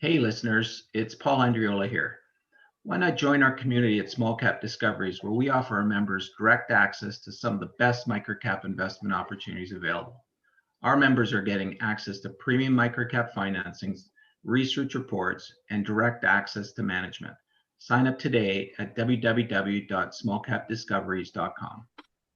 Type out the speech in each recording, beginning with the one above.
Hey listeners, it's Paul Andriola here. Why not join our community at Small Cap Discoveries, where we offer our members direct access to some of the best microcap investment opportunities available. Our members are getting access to premium microcap financings, research reports, and direct access to management. Sign up today at www.smallcapdiscoveries.com.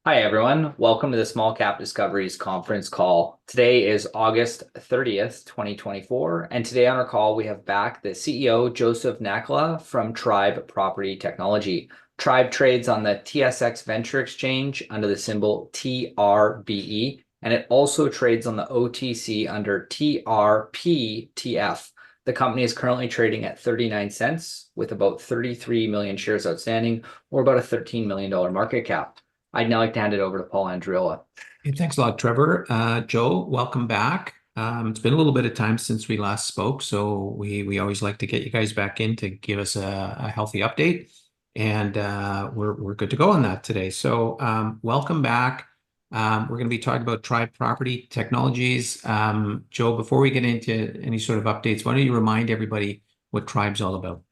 Hi, everyone. Welcome to the Small Cap Discoveries conference call. Today is August 30th, 2024, and today on our call we have back the CEO, Joseph Nakhla from Tribe Property Technology. Tribe trades on the TSX Venture Exchange under the symbol TRBE, and it also trades on the OTC under TRPTF. The company is currently trading at 39 cents with about 33 million shares outstanding, or about a $13 million market cap. I'd now like to hand it over to Paul Andriola. Hey, thanks a lot, Trevor. Joe, welcome back. It's been a little bit of time since we last spoke, so we always like to get you guys back in to give us a healthy update, and we're good to go on that today. So welcome back. We're going to be talking about Tribe Property Technologies. Joe, before we get into any sort of updates, why don't you remind everybody what Tribe's all about?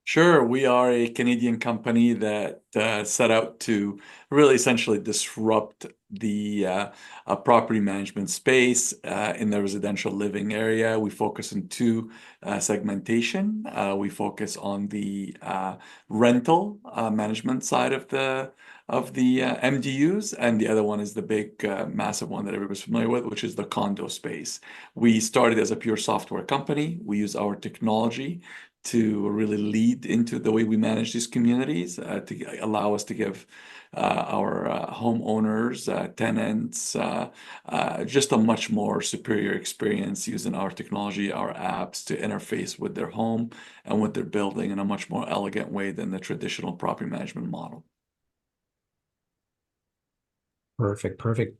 Sure. We are a Canadian company that set out to really essentially disrupt the property management space in the residential living area. We focus on two segmentation. We focus on the rental management side of the MDUs, and the other one is the big massive one that everybody's familiar with, which is the condo space. We started as a pure software company. We use our technology to really lead into the way we manage these communities, to allow us to give our homeowners, tenants, just a much more superior experience using our technology, our apps to interface with their home and with their building in a much more elegant way than the traditional property management model. Perfect. Okay,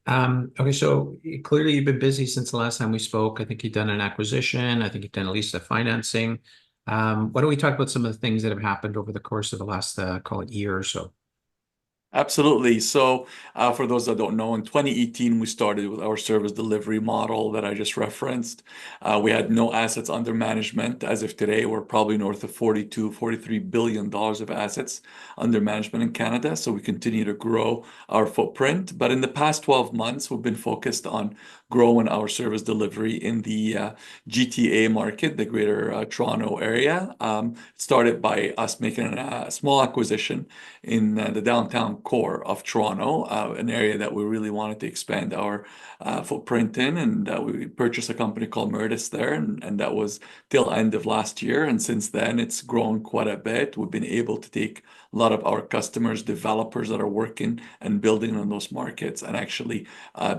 so clearly you've been busy since the last time we spoke. I think you've done an acquisition. I think you've done at least a financing. Why don't we talk about some of the things that have happened over the course of the last, call it, year or so? Absolutely. So for those that don't know, in 2018, we started with our service delivery model that I just referenced. We had no assets under management. As of today, we're probably north of $43 billion of assets under management in Canada. So we continue to grow our footprint. But in the past 12 months, we've been focused on growing our service delivery in the GTA market, the Greater Toronto area. It started by us making a small acquisition in the downtown core of Toronto, an area that we really wanted to expand our footprint in, and we purchased a company called Meritus there, and that was till end of last year. And since then, it's grown quite a bit. We've been able to take a lot of our customers, developers that are working and building on those markets, and actually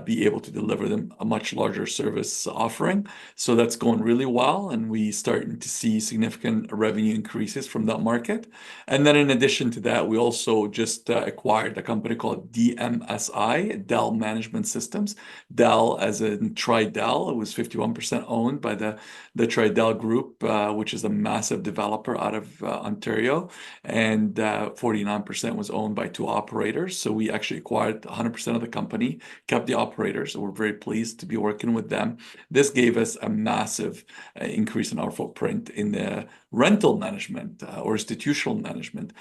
be able to deliver them a much larger service offering. So that's going really well, and we starting to see significant revenue increases from that market. And then in addition to that, we also just acquired a company called DMSI, Dell Management Systems. Dell as in Tridel. It was 51% owned by the Tridel Group, which is a massive developer out of Ontario, and 49% was owned by two operators. So we actually acquired 100% of the company, kept the operators. So we're very pleased to be working with them. This gave us a massive increase in our footprint in the rental management or institutional management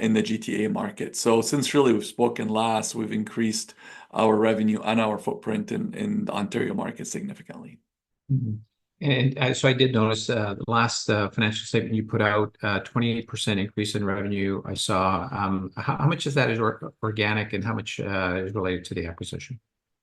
in the GTA market. So since really we've spoken last, we've increased our revenue and our footprint in the Ontario market significantly. Mm-hmm. And so I did notice the last financial statement you put out, 28% increase in revenue. I saw how much of that is organic and how much is related to the acquisition?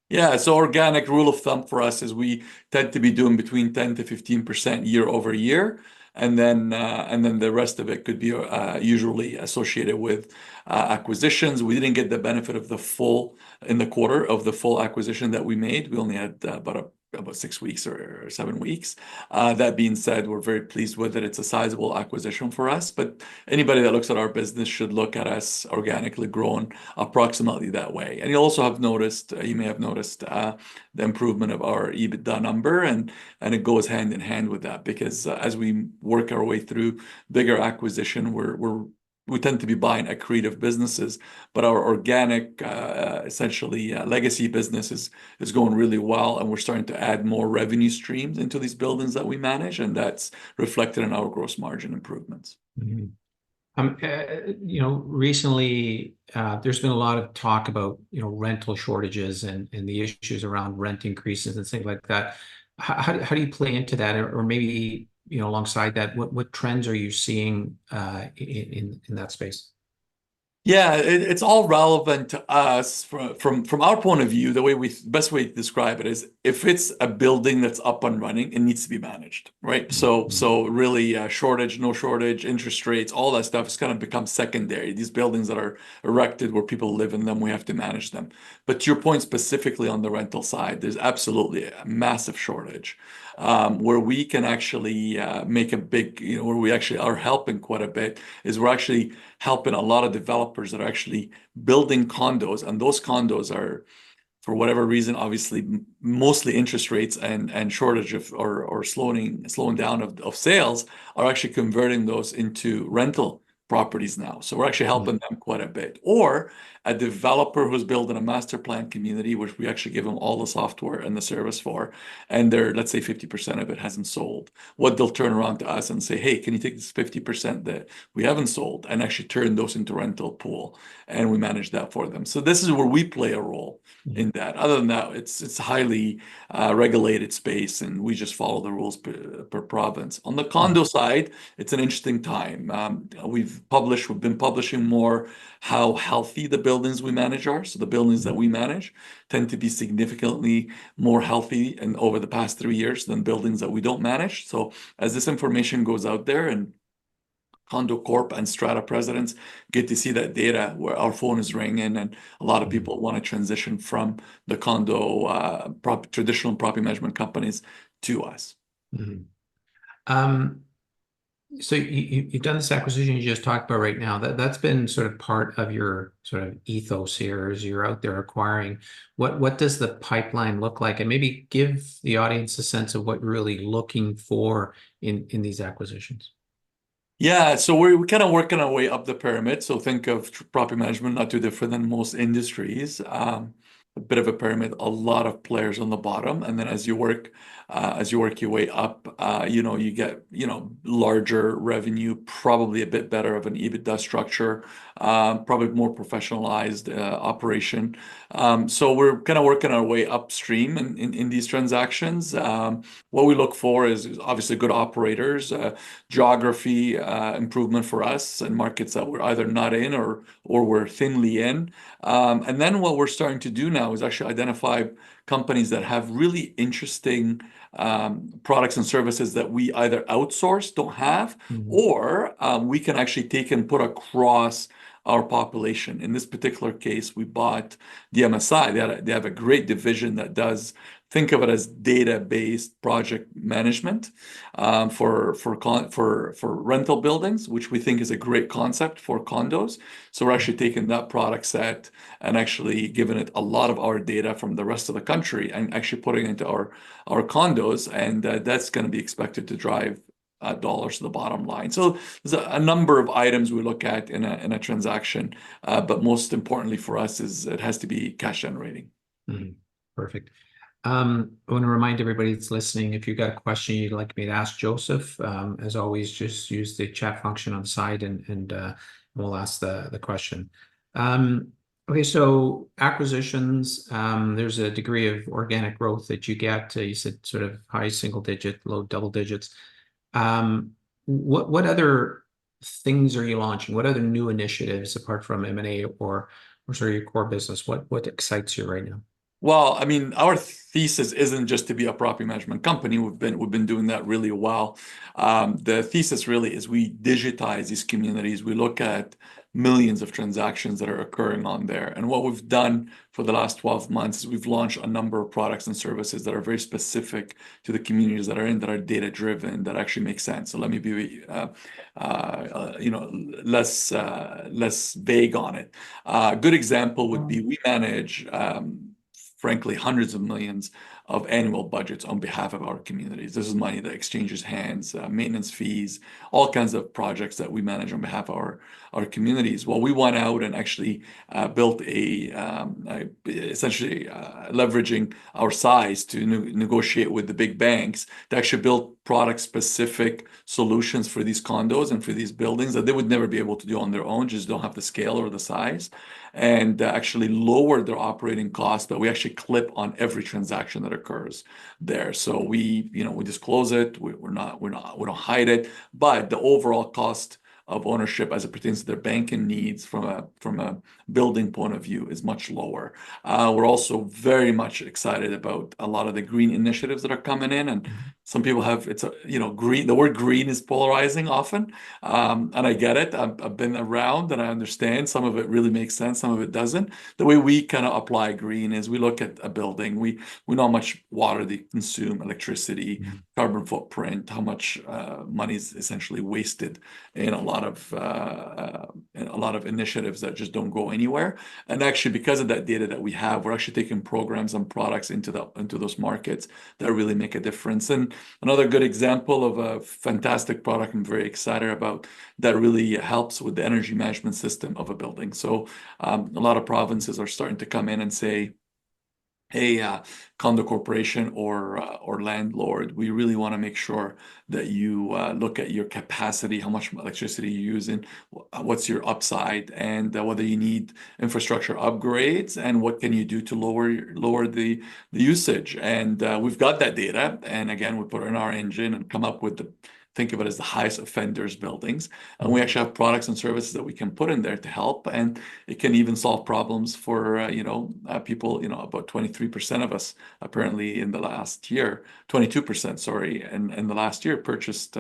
Yeah, so organic rule of thumb for us is we tend to be doing between 10 to 15% year over year. And then the rest of it could be usually associated with acquisitions. We didn't get the benefit of the full in the quarter of the full acquisition that we made. We only had about 6 weeks or 7 weeks. That being said, we're very pleased with it. It's a sizable acquisition for us, but anybody that looks at our business should look at us organically growing approximately that way. And you also have noticed, you may have noticed the improvement of our EBITDA number, and it goes hand in hand with that because as we work our way through bigger acquisition, we're we tend to be buying accretive businesses, but our organic, essentially legacy business is going really well, and we're starting to add more revenue streams into these buildings that we manage, and that's reflected in our gross margin improvements. Mhm. Recently, there's been a lot of talk about, rental shortages and the issues around rent increases and things like that. How do you play into that? Or maybe, alongside that, what trends are you seeing in that space? Yeah, it's all relevant to us from our point of view. Best way to describe it is if it's a building that's up and running, it needs to be managed, right? So really, shortage, no shortage, interest rates, all that stuff has kind of become secondary. These buildings that are erected where people live in them, we have to manage them. But to your point specifically on the rental side, there's absolutely a massive shortage. Where we can actually make a big, where we actually are helping quite a bit is we're actually helping a lot of developers that are actually building condos, and those condos are, for whatever reason, obviously mostly interest rates and shortage of or slowing down of sales are actually converting those into rental properties now. So we're actually helping them quite a bit. Or a developer who's building a master plan community, which we actually give them all the software and the service for, and let's say 50% of it hasn't sold. What they'll turn around to us and say, hey, can you take this 50% that we haven't sold and actually turn those into rental pool? And we manage that for them. So this is where we play a role in that. Other than that, it's highly regulated space, and we just follow the rules per province. On the condo side, it's an interesting time. We've been publishing more how healthy the buildings we manage are. So the buildings that we manage tend to be significantly more healthy and over the past 3 years than buildings that we don't manage. So as this information goes out there, and Condo Corp and Strata presidents get to see that data, where our phone is ringing, and a lot of people want to transition from the condo traditional property management companies to us. So you've done this acquisition you just talked about right now. That's been sort of part of your sort of ethos here as you're out there acquiring. What does the pipeline look like? And maybe give the audience a sense of what you're really looking for in these acquisitions. Yeah, so we're kind of working our way up the pyramid. So think of property management not too different than most industries. A bit of a pyramid, a lot of players on the bottom, and then as you work your way up, you get larger revenue, probably a bit better of an EBITDA structure, probably more professionalized operation. So we're kind of working our way upstream in these transactions. What we look for is obviously good operators, geography improvement for us, and markets that we're either not in or we're thinly in. And then what we're starting to do now is actually identify companies that have really interesting products and services that we either outsource, don't have, or we can actually take and put across our population. In this particular case, we bought DMSI. They have a great division that does, think of it as data-based project management for rental buildings, which we think is a great concept for condos. So we're actually taking that product set and actually giving it a lot of our data from the rest of the country and actually putting it into our condos, and that's going to be expected to drive dollars to the bottom line. So there's a number of items we look at in a transaction, but most importantly for us is it has to be cash generating. Perfect. I want to remind everybody that's listening, if you've got a question you'd like me to ask Joseph, as always, just use the chat function on the side and we'll ask the question. Okay, so acquisitions, there's a degree of organic growth that you get. You said sort of high single digit, low double digits. What other things are you launching? What other new initiatives apart from M&A or sort of your core business? What excites you right now? Well, I mean, our thesis isn't just to be a property management company. We've been doing that really well. The thesis really is we digitize these communities. We look at millions of transactions that are occurring on there. And what we've done for the last 12 months is we've launched a number of products and services that are very specific to the communities that are data-driven, that actually make sense. So let me be less vague on it. A good example would be we manage frankly, hundreds of millions of annual budgets on behalf of our communities. This is money that exchanges hands, maintenance fees, all kinds of projects that we manage on behalf of our communities. Well, we went out and actually built essentially leveraging our size to negotiate with the big banks to actually build product-specific solutions for these condos and for these buildings that they would never be able to do on their own, just don't have the scale or the size, and actually lower their operating costs, but we actually clip on every transaction that occurs there. So we disclose it. We don't hide it, but the overall cost of ownership as it pertains to their banking needs from a building point of view is much lower. We're also very much excited about a lot of the green initiatives that are coming in, and some people have green. The word green is polarizing often, and I get it. I've been around and I understand. Some of it really makes sense, some of it doesn't. The way we kind of apply green is we look at a building, we know how much water they consume, electricity, carbon footprint, how much money is essentially wasted in a lot of initiatives that just don't go anywhere. And actually, because of that data that we have, we're actually taking programs and products into those markets that really make a difference. And another good example of a fantastic product I'm very excited about that really helps with the energy management system of a building. So a lot of provinces are starting to come in and say, hey, condo corporation or landlord, we really want to make sure that you look at your capacity, how much electricity you're using, what's your upside, and whether you need infrastructure upgrades, and what can you do to lower the usage. And we've got that data, and again, we put it in our engine and come up with think of it as the highest offenders buildings. And we actually have products and services that we can put in there to help. And it can even solve problems for, people, about 23% of us apparently in the last year, 22%, sorry, in the last year purchased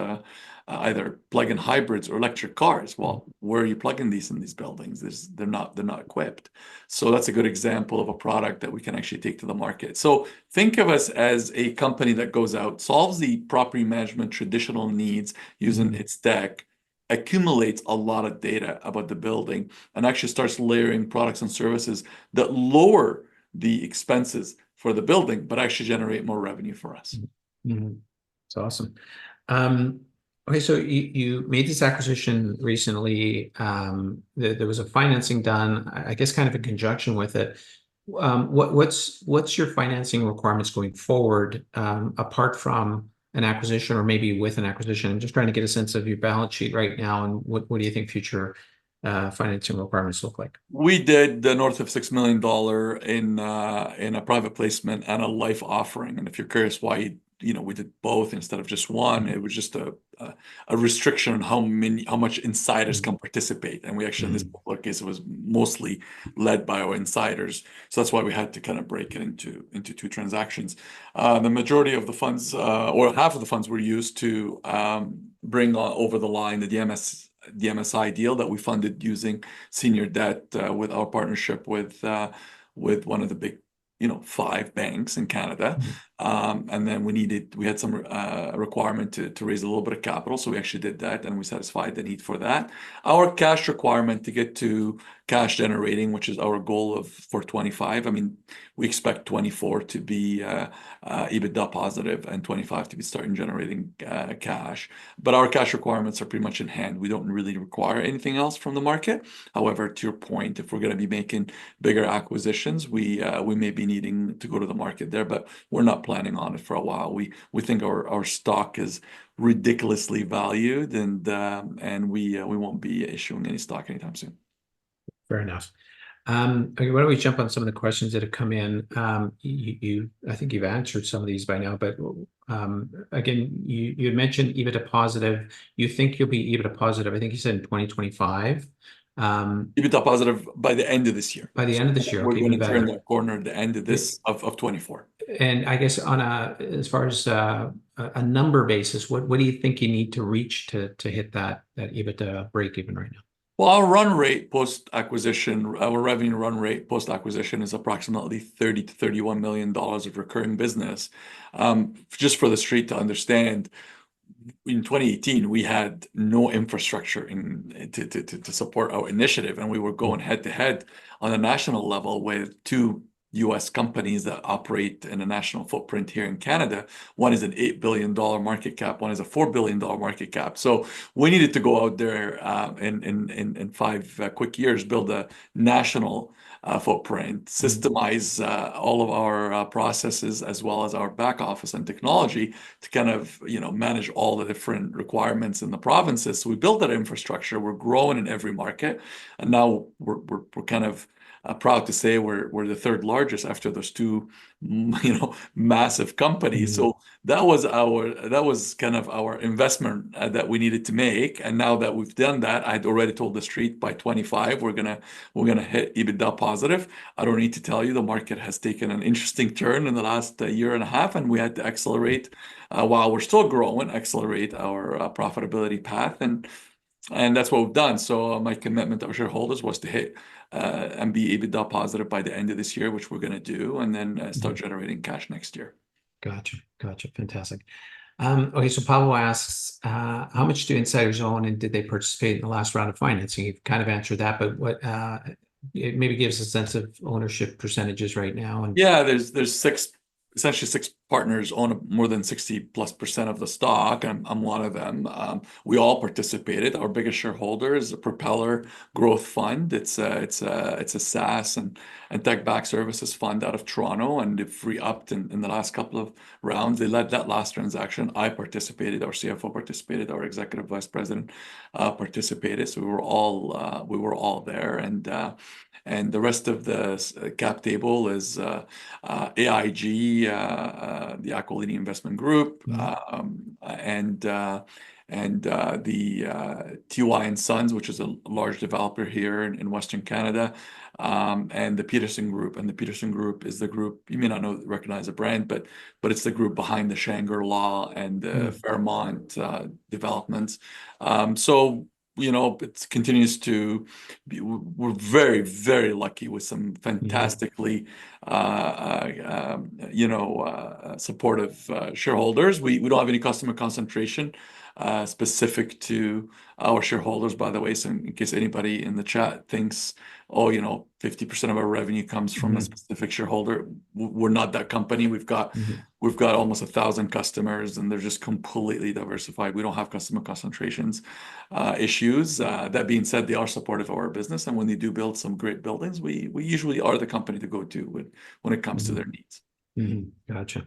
either plug-in hybrids or electric cars. Well, where are you plugging these in these buildings? They're not equipped. So that's a good example of a product that we can actually take to the market. So think of us as a company that goes out, solves the property management traditional needs using its tech, accumulates a lot of data about the building, and actually starts layering products and services that lower the expenses for the building, but actually generate more revenue for us. It's awesome. Okay, so you made this acquisition recently. There was a financing done, I guess, kind of in conjunction with it. What's your financing requirements going forward, apart from an acquisition or maybe with an acquisition? I'm just trying to get a sense of your balance sheet right now, and what do you think future financing requirements look like? We did north of $6 million in a private placement and a life offering. And if you're curious why we did both instead of just one, it was just a restriction on how much insiders can participate. And we actually, in this particular case, it was mostly led by our insiders. So that's why we had to kind of break it into two transactions. The majority of the funds, or half of the funds, were used to bring over the line the DMSI deal that we funded using senior debt with our partnership with one of the big 5 banks in Canada. And then we had some requirement to raise a little bit of capital. So we actually did that, and we satisfied the need for that. Our cash requirement to get to cash generating, which is our goal for 25. I mean, we expect 24 to be EBITDA positive and 25 to be starting generating cash. But our cash requirements are pretty much in hand. We don't really require anything else from the market. However, to your point, if we're going to be making bigger acquisitions, we may be needing to go to the market there, but we're not planning on it for a while. We think our stock is ridiculously valued, and we won't be issuing any stock anytime soon. Fair enough. Okay, why don't we jump on some of the questions that have come in? I think you've answered some of these by now, but again, you had mentioned EBITDA positive. You think you'll be EBITDA positive, I think you said in 2025. EBITDA positive by the end of this year. By the end of this year. We're Okay, going to turn that corner at the end of this of 24. And I guess as far as a number basis, what do you think you need to reach to hit that EBITDA break even right now? Well, our run rate post-acquisition, our revenue run rate post-acquisition is approximately $30 to $31 million of recurring business. Just for the street to understand, in 2018, we had no infrastructure to support our initiative, and we were going head to head on a national level with 2 US companies that operate in a national footprint here in Canada. One is an $8 billion market cap, one is a $4 billion market cap. So we needed to go out there in 5 quick years, build a national footprint, systemize all of our processes as well as our back office and technology to kind of manage all the different requirements in the provinces. So we built that infrastructure. We're growing in every market, and now we're kind of proud to say we're the third largest after those two massive companies. So that was kind of our investment that we needed to make. And now that we've done that, I'd already told the street by 25 we're gonna hit EBITDA positive. I don't need to tell you, the market has taken an interesting turn in the last year and a half, and we had to accelerate while we're still growing, accelerate our profitability path, and that's what we've done. So my commitment to our shareholders was to hit and be EBITDA positive by the end of this year, which we're going to do, and then start generating cash next year. Gotcha. Fantastic. Okay, so Pablo asks, how much do insiders own, and did they participate in the last round of financing? You've kind of answered that, but what it maybe gives a sense of ownership percentages right now. And yeah, there's essentially six partners own more than 60+% of the stock. I'm one of them. We all participated. Our biggest shareholder is a Propeller Growth Fund. It's a SaaS and tech-backed services fund out of Toronto, and they've re-upped in the last couple of rounds. They led that last transaction. I participated. Our CFO participated. Our executive vice president participated. So we were all there, and the rest of the cap table is AIG, the Aquilini Investment Group, and the TY and Sons, which is a large developer here in Western Canada, and the Peterson Group. And the Peterson Group is the group, you may not recognize the brand, but it's the group behind the Shangri-La and the Fairmont developments. So it continues to be. We're very, very lucky with some fantastically supportive shareholders. We don't have any customer concentration specific to our shareholders, by the way. So in case anybody in the chat thinks, 50% of our revenue comes from a specific shareholder, we're not that company. We've got almost 1,000 customers, and they're just completely diversified. We don't have customer concentrations issues. That being said, they are supportive of our business, and when they do build some great buildings, we usually are the company to go to when it comes to their needs. Gotcha.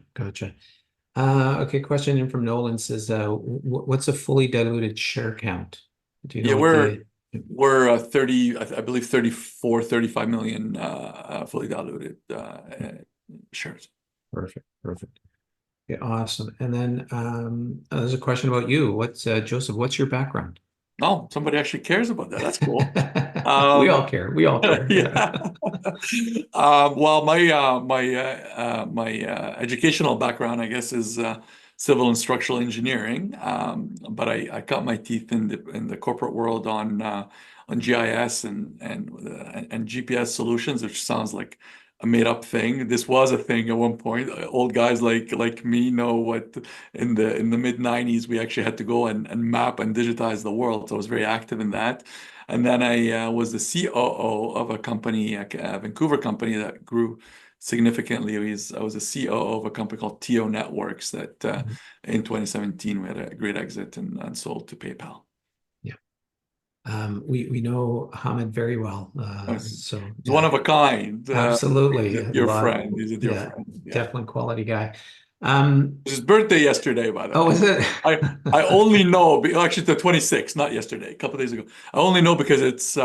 Okay, question in from Nolan says, what's a fully diluted share count? Do you know? We're 30, I believe 35 million fully diluted shares. Perfect. Okay, awesome. And then there's a question about you. Joseph, what's your background? Oh, somebody actually cares about that. That's cool. We all care. Yeah. Well, my educational background, I guess, is civil and structural engineering. But I cut my teeth in the corporate world on GIS and GPS solutions, which sounds like a made-up thing. This was a thing at one point. Old guys like me know what in the mid-90s we actually had to go and map and digitize the world. So I was very active in that. And then I was the COO of a company, a Vancouver company that grew significantly. I was a COO of a company called TO Networks that in 2017 we had a great exit and sold to PayPal. We know Hamid very well. So he's one of a kind. Absolutely. He's a dear friend. Definitely quality guy. His birthday yesterday, by the way. Oh, is it? I only know, actually the 26th, not yesterday, a couple of days ago. I only know because it's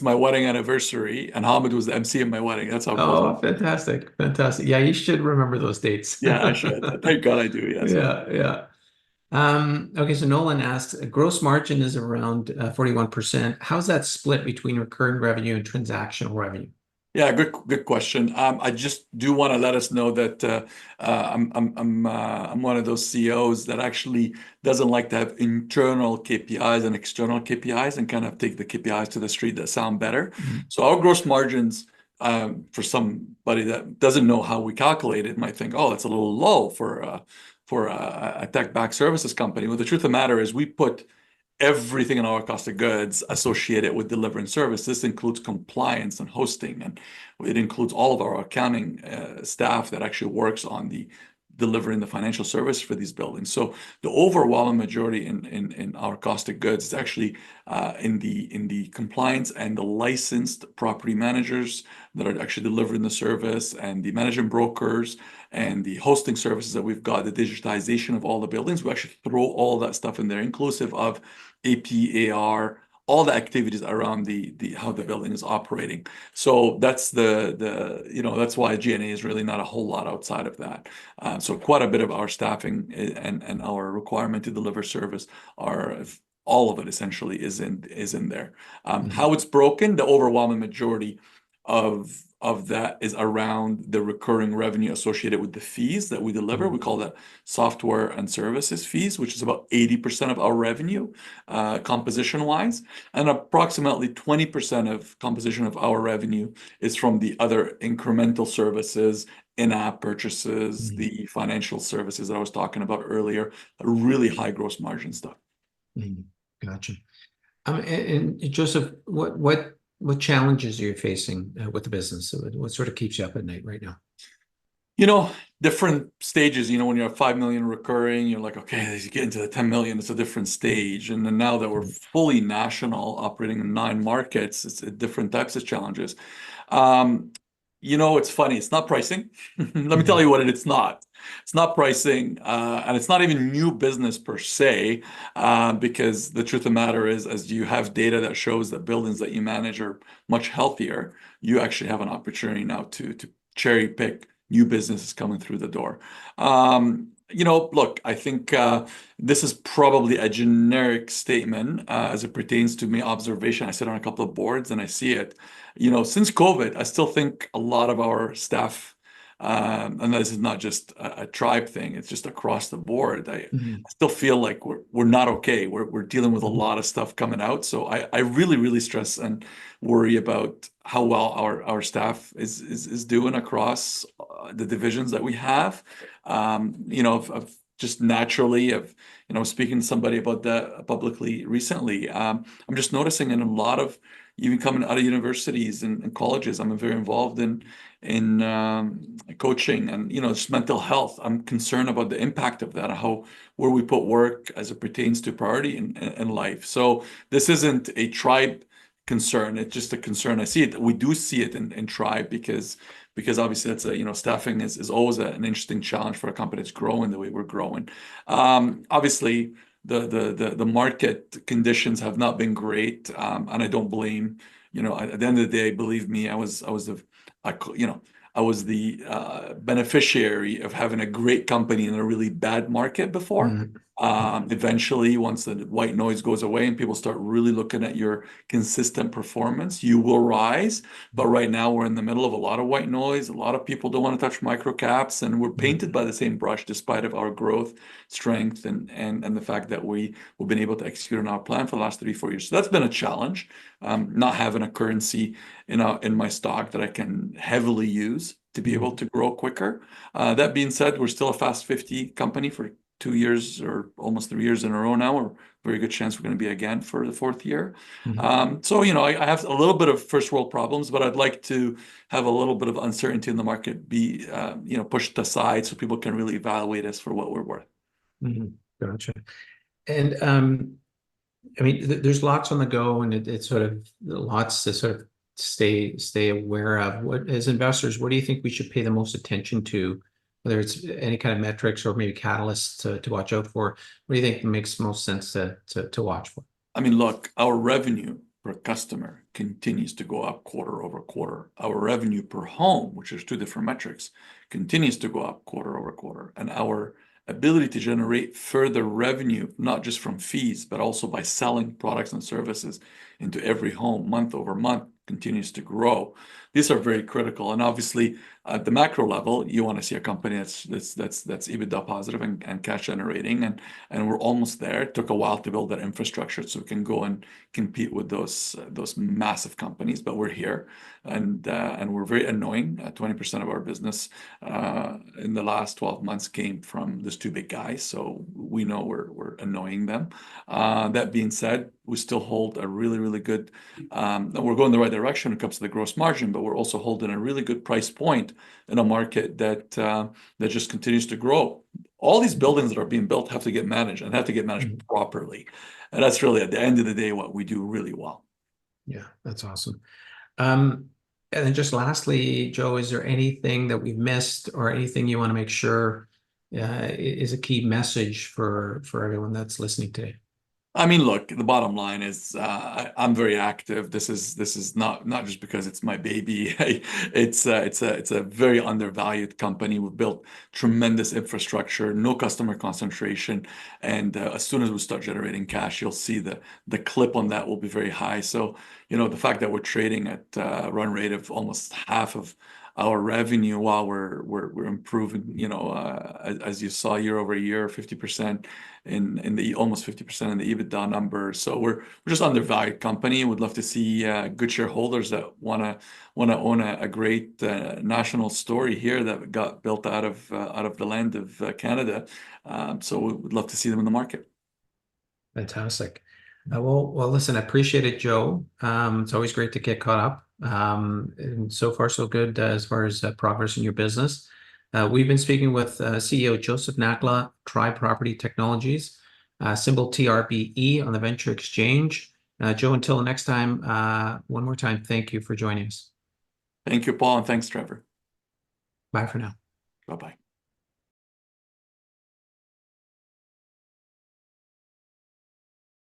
my wedding anniversary, and Hamid was the MC of my wedding. That's how close. Oh, fantastic. Yeah, you should remember those dates. Yeah, I should. Thank God I do. Yes. Yeah. Okay, so Nolan asks, gross margin is around 41%. How's that split between recurring revenue and transactional revenue? Yeah, good question. I just do want to let us know that I'm one of those CEOs that actually doesn't like to have internal KPIs and external KPIs and kind of take the KPIs to the street that sound better. So our gross margins, for somebody that doesn't know how we calculate it, might think, oh, it's a little low for a tech-backed services company. Well, the truth of the matter is we put everything in our cost of goods associated with delivering service. This includes compliance and hosting, and it includes all of our accounting staff that actually works on the delivering the financial service for these buildings. So the overwhelming majority in our cost of goods is actually in the compliance and the licensed property managers that are actually delivering the service, and the managing brokers and the hosting services that we've got, the digitization of all the buildings. We actually throw all that stuff in there, inclusive of AP, AR, all the activities around the how the building is operating. So that's that's why G&A is really not a whole lot outside of that. So quite a bit of our staffing and our requirement to deliver service are all of it essentially is in there. How it's broken, the overwhelming majority of that is around the recurring revenue associated with the fees that we deliver. We call that software and services fees, which is about 80% of our revenue, composition-wise, and approximately 20% of composition of our revenue is from the other incremental services, in-app purchases, the financial services that I was talking about earlier, really high gross margin stuff. Gotcha. And Joseph, what challenges are you facing with the business? What sort of keeps you up at night right now? Different stages. When you're at 5 million recurring, you're like, okay, as you get into the 10 million, it's a different stage. And then now that we're fully national, operating in 9 markets, it's different types of challenges. It's funny. It's not pricing. Let me tell you what it's not. It's not pricing, and it's not even new business per se, because the truth of the matter is, as you have data that shows that buildings that you manage are much healthier, you actually have an opportunity now to cherry pick new businesses coming through the door. Look, I think this is probably a generic statement as it pertains to my observation. I sit on a couple of boards and I see it. Since COVID, I still think a lot of our staff, and this is not just a tribe thing, it's just across the board. I still feel like we're not okay. We're dealing with a lot of stuff coming out. So I really, really stress and worry about how well our staff is doing across the divisions that we have. Of just naturally speaking to somebody about that publicly recently. I'm just noticing in a lot of, even coming out of universities and colleges, I'm very involved in coaching and just mental health. I'm concerned about the impact of that, where we put work as it pertains to priority in life. So this isn't a tribe concern. It's just a concern. I see it. We do see it in tribe because obviously that's staffing is always an interesting challenge for a company that's growing the way we're growing. Obviously the market conditions have not been great, and I don't blame. At the end of the day, believe me, I was the beneficiary of having a great company in a really bad market before. Eventually, once the white noise goes away and people start really looking at your consistent performance, you will rise. But right now, we're in the middle of a lot of white noise. A lot of people don't want to touch microcaps, and we're painted by the same brush, despite of our growth, strength, and the fact that we've been able to execute on our plan for the last 3-4 years. So that's been a challenge, not having a currency in my stock that I can heavily use to be able to grow quicker. That being said, we're still a Fast 50 company for 2 years or almost 3 years in a row now. We're very good chance we're going to be again for the 4th year. So I have a little bit of first world problems, but I'd like to have a little bit of uncertainty in the market be pushed aside so people can really evaluate us for what we're worth. Gotcha. And there's lots on the go, and it's sort of lots to sort of stay aware of. As investors, what do you think we should pay the most attention to, whether it's any kind of metrics or maybe catalysts to watch out for? What do you think makes most sense to watch for? Look, our revenue per customer continues to go up quarter over quarter. Our revenue per home, which is 2 different metrics, continues to go up quarter over quarter. And our ability to generate further revenue, not just from fees, but also by selling products and services into every home month over month, continues to grow. These are very critical. And obviously, at the macro level, you want to see a company that's EBITDA positive and cash generating, and we're almost there. It took a while to build that infrastructure so we can go and compete with those massive companies, but we're here, and we're very annoying. 20% of our business in the last 12 months came from these two big guys, so we know we're annoying them. That being said, we still hold a really good. We're going the right direction when it comes to the gross margin, but we're also holding a really good price point in a market that just continues to grow. All these buildings that are being built have to get managed and have to get managed properly, and that's really at the end of the day what we do really well. Yeah, that's awesome. And then just lastly, Joe, is there anything that we've missed or anything you want to make sure is a key message for everyone that's listening today? I mean, look, the bottom line is I'm very active. This is not just because it's my baby. It's a very undervalued company. We've built tremendous infrastructure, no customer concentration, and as soon as we start generating cash, you'll see the clip on that will be very high. So, the fact that we're trading at a run rate of almost half of our revenue while we're improving, as you saw year over year, 50% in the almost 50% in the EBITDA number. So we're just undervalued company. Would love to see good shareholders that wanna own a great national story here that got built out of the land of Canada. So we would love to see them in the market. Fantastic. Well, listen, I appreciate it, Joe. It's always great to get caught up. And so far, so good as far as progress in your business. We've been speaking with CEO Joseph Nakhla, Tribe Property Technologies, symbol TRBE on the Venture Exchange. Joe, until the next time, one more time, thank you for joining us. Thank you, Paul, and thanks, Trevor. Bye for now. Bye-bye.